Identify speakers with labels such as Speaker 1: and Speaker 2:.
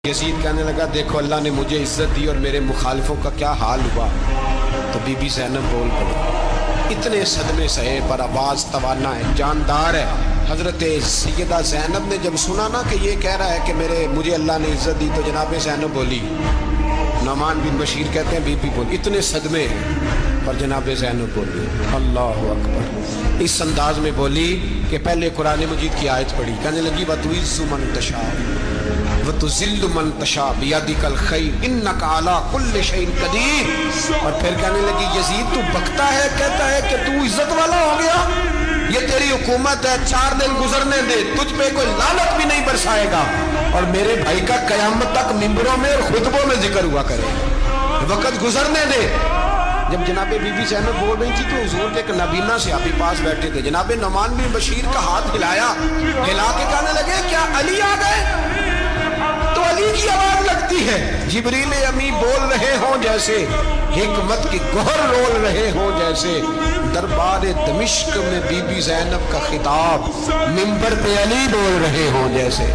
Speaker 1: یزید کہنے لگا دیکھو اللہ نے مجھے عزت دی اور میرے مخالفوں کا کیا حال ہوا۔ تو بی بی زینب بول پڑی، اتنے صدمے سہے پر آواز توانا ہے، جاندار ہے۔ حضرت سیدہ زینب نے جب سنا نا کہ یہ کہہ رہا ہے کہ مجھے اللہ نے عزت دی، تو جناب زینب بولی، نعمان بن بشیر کہتے ہیں بی بی بولی، اتنے صدمے ہیں پر جناب زینب بولی اللہ اکبر، اس انداز میں بولی کہ پہلے قرآن مجید کی آیت پڑھی، کہنے لگی وَتُعِزُّ مَن تَشَاءُ وَتُذِلُّ مَن تَشَاءُ بِيَدِكَ الْخَيْرُ إِنَّكَ عَلَىٰ كُلِّ شَيْءٍ قَدِيرٌ۔ اور پھر کہنے لگی یزید تو بکتا ہے، کہتا ہے کہ تو عزت والا ہو گیا، یہ تیری حکومت ہے، 4 دن گزرنے دے، تجھ پہ کوئی لعنت بھی نہیں برسائے گا، اور میرے بھائی کا قیامت تک ممبروں میں اور خطبوں میں ذکر ہوا کرے، وقت گزرنے دے۔ جب جناب بی بی زینب بول رہی تھی تو حضور کے ایک نابینا صحابی پاس بیٹھے تھے، جناب نعمان بن بشیر کا ہاتھ ہلایا، ہلا کے کہنے لگے کیا علی آ گئے؟ تو علی کی آواز لگتی ہے، جبریل امی بول رہے ہوں جیسے، حکمت کی گوہر رول رہے ہوں جیسے، دربار دمشق میں بی بی زینب کا خطاب، منبر پہ علی بول رہے ہوں جیسے۔